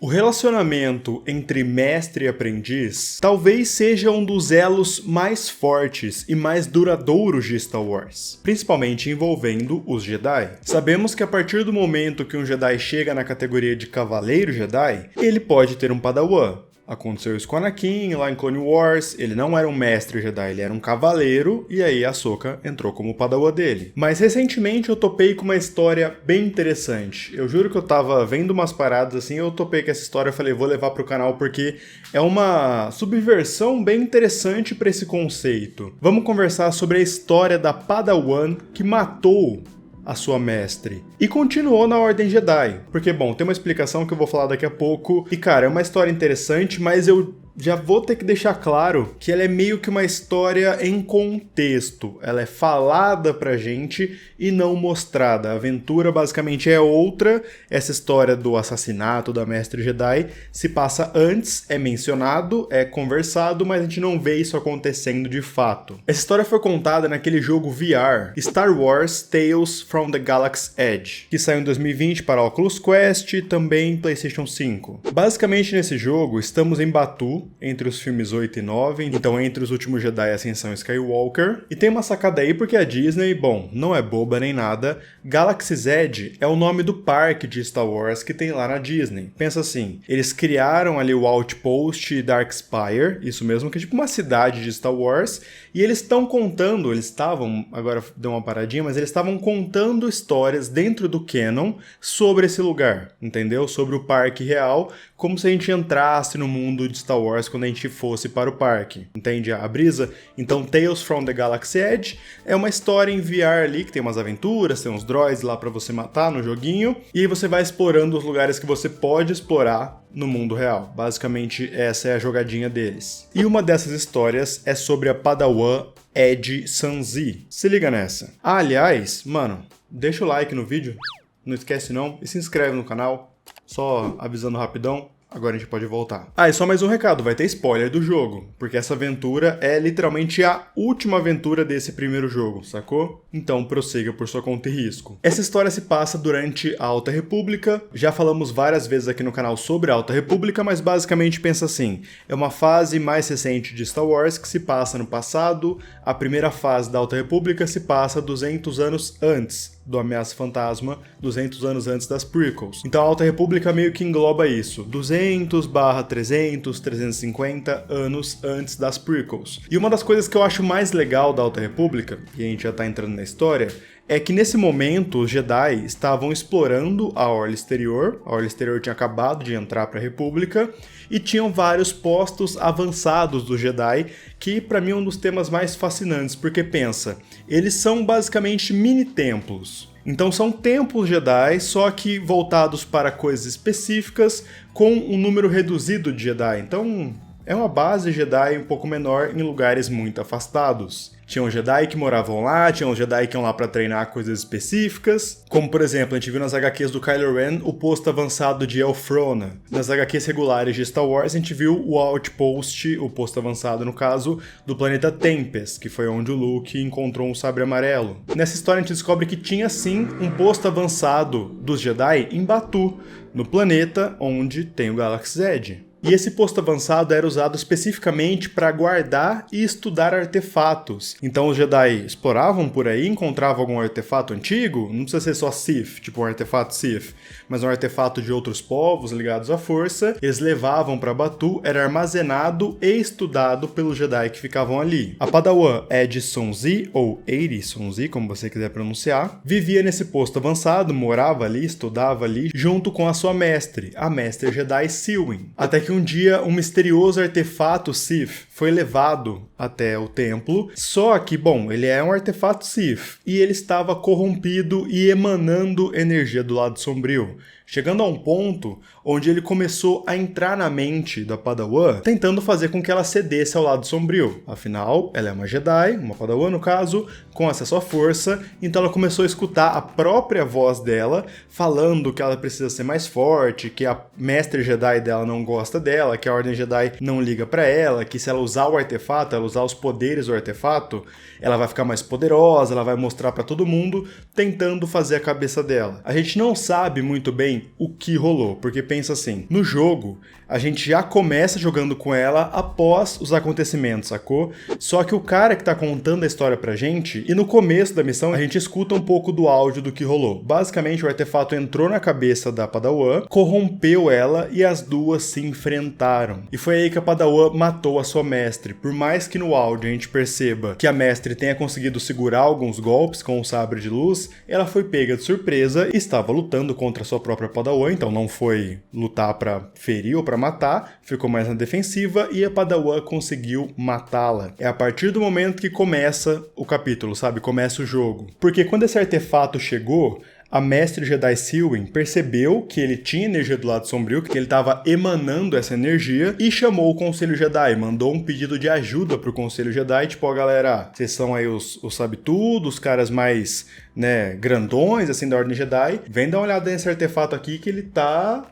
O relacionamento entre mestre e aprendiz talvez seja um dos elos mais fortes e mais duradouros de Star Wars, principalmente envolvendo os Jedi. Sabemos que a partir do momento que um Jedi chega na categoria de Cavaleiro Jedi, ele pode ter um Padawan. Aconteceu isso com Anakin, lá em Clone Wars, ele não era um mestre Jedi, ele era um cavaleiro, e aí a Ahsoka entrou como Padawan dele. Mas recentemente eu topei com uma história bem interessante. Eu juro que eu tava vendo umas paradas assim, eu topei com essa história e falei, vou levar pro canal porque é uma subversão bem interessante para esse conceito. Vamos conversar sobre a história da Padawan que matou a sua mestre. E continuou na Ordem Jedi. Porque, bom, tem uma explicação que eu vou falar daqui a pouco. E, cara, é uma história interessante, mas eu já vou ter que deixar claro que ela é meio que uma história em contexto. Ela é falada pra gente e não mostrada. A aventura basicamente é outra. Essa história do assassinato da Mestre Jedi se passa antes, é mencionado, é conversado, mas a gente não vê isso acontecendo de fato. Essa história foi contada naquele jogo VR, Star Wars Tales from the Galaxy's Edge, que saiu em 2020 para Oculus Quest e também PlayStation 5. Basicamente nesse jogo, estamos em Batuu, entre os filmes 8 e 9, então entre os últimos Jedi e Ascensão Skywalker. E tem uma sacada aí porque a Disney, bom, não é boba nem nada, Galaxy's Edge é o nome do parque de Star Wars que tem lá na Disney. Pensa assim, eles criaram ali o Outpost Dark Spire, isso mesmo, que é tipo uma cidade de Star Wars, e eles estão contando, eles estavam, agora deu uma paradinha, mas eles estavam contando histórias dentro do canon sobre esse lugar, entendeu? Sobre o parque real, como se a gente entrasse no mundo de Star Wars quando a gente fosse para o parque. Entende a brisa? Então, Tales from the Galaxy's Edge é uma história em VR ali, que tem umas aventuras, tem uns droids lá para você matar no joguinho, e aí você vai explorando os lugares que você pode explorar no mundo real. Basicamente, essa é a jogadinha deles. E uma dessas histórias é sobre a Padawan Edge Sanzi. Se liga nessa. Ah, aliás, mano, deixa o like no vídeo, não esquece não, e se inscreve no canal, só avisando rapidão. Agora a gente pode voltar. Ah, e só mais um recado, vai ter spoiler do jogo, porque essa aventura é literalmente a última aventura desse primeiro jogo, sacou? Então prossiga por sua conta e risco. Essa história se passa durante a Alta República, já falamos várias vezes aqui no canal sobre a Alta República, mas basicamente pensa assim, é uma fase mais recente de Star Wars que se passa no passado, a primeira fase da Alta República se passa 200 anos antes do Ameaça Fantasma, 200 anos antes das prequels. Então a Alta República meio que engloba isso, 200/300, 350 anos antes das prequels. E uma das coisas que eu acho mais legal da Alta República, e a gente já tá entrando na história, é que nesse momento os Jedi estavam explorando a Orla Exterior tinha acabado de entrar para a República, e tinham vários postos avançados dos Jedi, que para mim é um dos temas mais fascinantes, porque pensa, eles são basicamente mini-templos. Então são templos Jedi, só que voltados para coisas específicas, com um número reduzido de Jedi. Então é uma base Jedi um pouco menor em lugares muito afastados. Tinham Jedi que moravam lá, tinham Jedi que iam lá pra treinar coisas específicas. Como, por exemplo, a gente viu nas HQs do Kylo Ren o posto avançado de Elphrona. Nas HQs regulares de Star Wars, a gente viu o Outpost, o posto avançado, no caso, do planeta Tempest, que foi onde o Luke encontrou um sabre amarelo. Nessa história, a gente descobre que tinha, sim, um posto avançado dos Jedi em Batuu, no planeta onde tem o Galaxy's Edge. E esse posto avançado era usado especificamente para guardar e estudar artefatos. Então os Jedi exploravam por aí, encontravam algum artefato antigo, não precisa ser só Sith, tipo um artefato Sith, mas um artefato de outros povos ligados à força, eles levavam para Batuu, era armazenado e estudado pelos Jedi que ficavam ali. A Padawan Edge Sonzi, ou Eiri Sonzi, como você quiser pronunciar, vivia nesse posto avançado, morava ali, estudava ali, junto com a sua mestre, a Mestre Jedi Silwin. Até que um dia um misterioso artefato Sith foi levado até o templo, só que, bom, ele é um artefato Sith, e ele estava corrompido e emanando energia do lado sombrio, chegando a um ponto onde ele começou a entrar na mente da Padawan, tentando fazer com que ela cedesse ao lado sombrio. Afinal, ela é uma Jedi, uma Padawan no caso, com acesso à força, então ela começou a escutar a própria voz dela, falando que ela precisa ser mais forte, que a Mestre Jedi dela não gosta dela, que a Ordem Jedi não liga pra ela, que se ela usar o artefato, ela usar os poderes do artefato, ela vai ficar mais poderosa, ela vai mostrar pra todo mundo, tentando fazer a cabeça dela. A gente não sabe muito bem bem o que rolou, porque pensa assim, no jogo a gente já começa jogando com ela após os acontecimentos, sacou? Só que o cara que tá contando a história pra gente, e no começo da missão a gente escuta um pouco do áudio do que rolou. Basicamente o artefato entrou na cabeça da Padawan, corrompeu ela e as duas se enfrentaram. E foi aí que a Padawan matou a sua mestre. Por mais que no áudio a gente perceba que a mestre tenha conseguido segurar alguns golpes com o sabre de luz, ela foi pega de surpresa e estava lutando contra a sua própria Padawan, então não foi lutar pra ferir ou pra matar, ficou mais na defensiva e a Padawan conseguiu matá-la. É a partir do momento que começa o capítulo, sabe? Começa o jogo. Porque quando esse artefato chegou, a mestre Jedi Silwyn percebeu que ele tinha energia do lado sombrio, que ele estava emanando essa energia e chamou o Conselho Jedi, mandou um pedido de ajuda pro Conselho Jedi, tipo, ó galera, vocês são aí os sabe-tudo, os caras mais, né, grandões, assim, da Ordem Jedi, vem dar uma olhada nesse artefato aqui que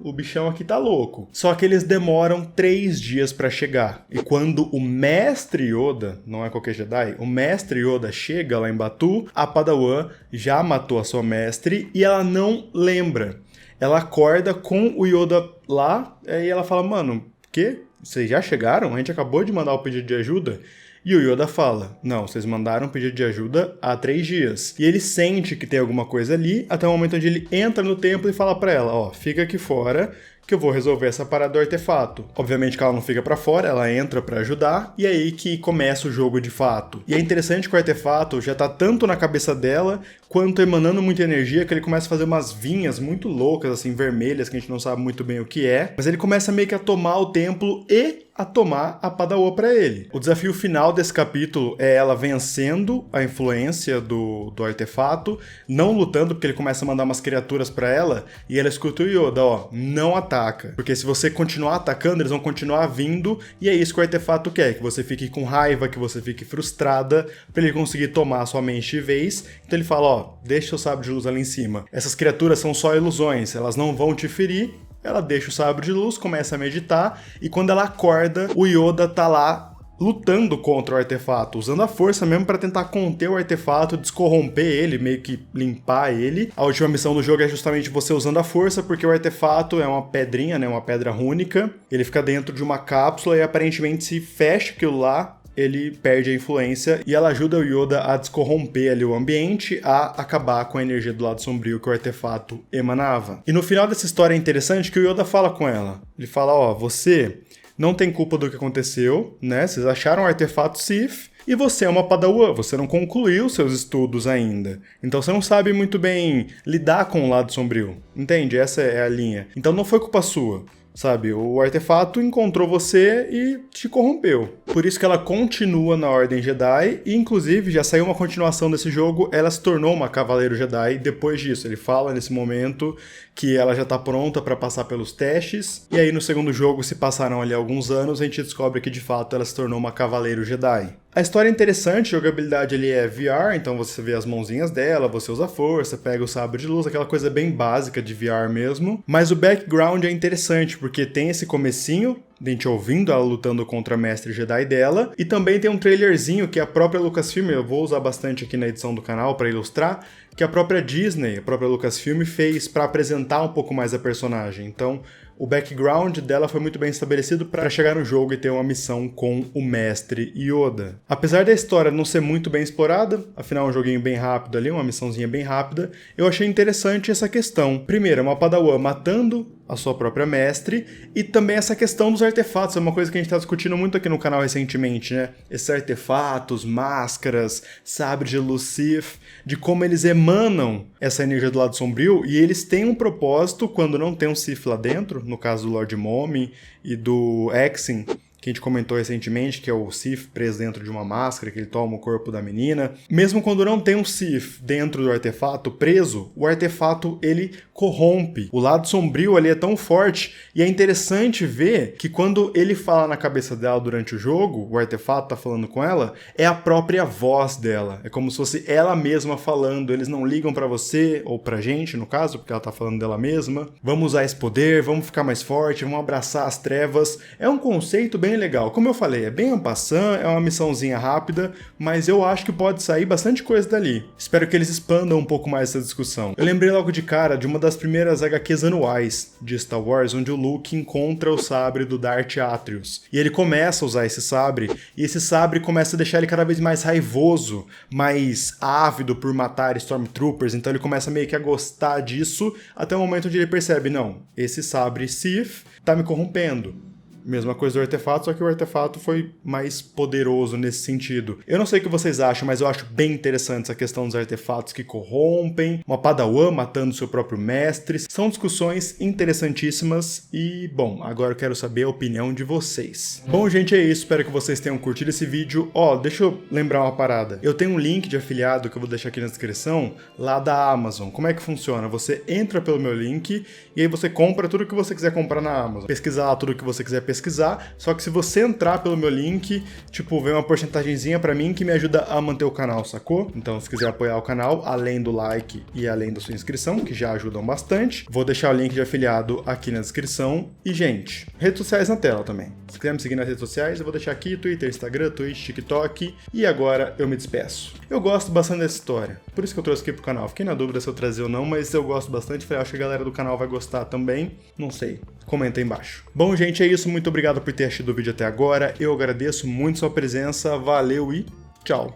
o bichão aqui tá louco. Só que eles demoram 3 dias pra chegar. E quando o Mestre Yoda, não é qualquer Jedi, o Mestre Yoda chega lá em Batuu, a Padawan já matou a sua mestre e ela não lembra. Ela acorda com o Yoda lá, e ela fala, mano, quê? Vocês já chegaram? A gente acabou de mandar o pedido de ajuda. E o Yoda fala, não, vocês mandaram um pedido de ajuda há 3 dias. E ele sente que tem alguma coisa ali, até o momento onde ele entra no templo e fala pra ela, ó, fica aqui fora, que eu vou resolver essa parada do artefato. Obviamente que ela não fica pra fora, ela entra pra ajudar, e é aí que começa o jogo de fato. E é interessante que o artefato já tá tanto na cabeça dela, quanto emanando muita energia, que ele começa a fazer umas vinhas muito loucas, assim, vermelhas, que a gente não sabe muito bem o que é. Mas ele começa meio que a tomar o templo e a tomar a Padawan pra ele. O desafio final desse capítulo é ela vencendo a influência do artefato, não lutando, porque ele começa a mandar umas criaturas pra ela, e ela escuta o Yoda, ó, não ataca. Porque se você continuar atacando, eles vão continuar vindo, e é isso que o artefato quer, que você fique com raiva, que você fique frustrada, pra ele conseguir tomar a sua mente de vez. Então ele fala, ó, deixa o sabre de luz ali em cima. Essas criaturas são só ilusões, elas não vão te ferir. Ela deixa o sabre de luz, começa a meditar, e quando ela acorda, o Yoda tá lá lutando contra o artefato, usando a força mesmo para tentar conter o artefato, descorromper ele, meio que limpar ele. A última missão do jogo é justamente você usando a força, porque o artefato é uma pedrinha, né, uma pedra rúnica. Ele fica dentro de uma cápsula e aparentemente se fecha aquilo lá, ele perde a influência e ela ajuda o Yoda a descorromper ali o ambiente, a acabar com a energia do lado sombrio que o artefato emanava. E no final dessa história é interessante que o Yoda fala com ela. Ele fala, ó, você não tem culpa do que aconteceu, né? Vocês acharam o artefato Sith e você é uma Padawan, você não concluiu seus estudos ainda. Então você não sabe muito bem lidar com o lado sombrio, entende? Essa é a linha. Então não foi culpa sua. Sabe, o artefato encontrou você e te corrompeu. Por isso que ela continua na Ordem Jedi e, inclusive, já saiu uma continuação desse jogo, ela se tornou uma Cavaleiro Jedi depois disso. Ele fala nesse momento que ela já tá pronta para passar pelos testes, e aí no segundo jogo, se passaram ali alguns anos, a gente descobre que de fato ela se tornou uma Cavaleiro Jedi. A história é interessante, a jogabilidade ali é VR, então você vê as mãozinhas dela, você usa a força, pega o sabre de luz, aquela coisa bem básica de VR mesmo. Mas o background é interessante, porque tem esse comecinho, a gente ouvindo ela lutando contra a Mestre Jedi dela, e também tem um trailerzinho que a própria Lucasfilm, eu vou usar bastante aqui na edição do canal para ilustrar, que a própria Disney, a própria Lucasfilm fez para apresentar um pouco mais a personagem. Então, o background dela foi muito bem estabelecido para chegar no jogo e ter uma missão com o Mestre Yoda. Apesar da história não ser muito bem explorada, afinal é um joguinho bem rápido ali, uma missãozinha bem rápida, eu achei interessante essa questão. Primeiro, uma Padawan matando a sua própria mestre, e também essa questão dos artefatos, é uma coisa que a gente está discutindo muito aqui no canal recentemente, né? Esses artefatos, máscaras, sabre de luz Sith, de como eles emanam essa energia do lado sombrio, e eles têm um propósito quando não tem um Sith lá dentro, no caso do Lord Momi e do Exin, que a gente comentou recentemente, que é o Sith preso dentro de uma máscara, que ele toma o corpo da menina. Mesmo quando não tem um Sith dentro do artefato preso, o artefato ele corrompe. O lado sombrio ali é tão forte, e é interessante ver que quando ele fala na cabeça dela durante o jogo, o artefato tá falando com ela, é a própria voz dela. É como se fosse ela mesma falando. Eles não ligam pra você, ou pra gente, no caso, porque ela tá falando dela mesma. Vamos usar esse poder, vamos ficar mais forte, vamos abraçar as trevas. É um conceito bem bem legal. Como eu falei, é bem en passant, é uma missãozinha rápida, mas eu acho que pode sair bastante coisa dali. Espero que eles expandam um pouco mais essa discussão. Eu lembrei logo de cara de uma das primeiras HQs anuais de Star Wars, onde o Luke encontra o sabre do Darth Atreus. E ele começa a usar esse sabre, e esse sabre começa a deixar ele cada vez mais raivoso, mais ávido por matar Stormtroopers, então ele começa meio que a gostar disso, até o momento onde ele percebe, não, esse sabre Sith tá me corrompendo. Mesma coisa do artefato, só que o artefato foi mais poderoso nesse sentido. Eu não sei o que vocês acham, mas eu acho bem interessante essa questão dos artefatos que corrompem, uma padawan matando seu próprio mestre. São discussões interessantíssimas e, bom, agora eu quero saber a opinião de vocês. Bom, gente, é isso. Espero que vocês tenham curtido esse vídeo. Deixa eu lembrar uma parada. Eu tenho um link de afiliado que eu vou deixar aqui na descrição, lá da Amazon. Como é que funciona? Você entra pelo meu link e aí você compra tudo que você quiser comprar na Amazon. Pesquisar lá tudo que você quiser pesquisar, só que se você entrar pelo meu link, vem uma porcentagemzinha pra mim que me ajuda a manter o canal, sacou? Então, se quiser apoiar o canal, além do like e além da sua inscrição, que já ajudam bastante, vou deixar o link de afiliado aqui na descrição. E, gente, redes sociais na tela também. Se quiser me seguir nas redes sociais, eu vou deixar aqui, Twitter, Instagram, Twitch, TikTok. E agora eu me despeço. Eu gosto bastante dessa história, por isso que eu trouxe aqui pro canal. Fiquei na dúvida se eu trazer ou não, mas eu gosto bastante. Falei, acho que a galera do canal vai gostar também. Não sei. Comenta aí embaixo. Bom, gente, é isso. Muito obrigado por ter assistido o vídeo até agora. Eu agradeço muito sua presença. Valeu e tchau!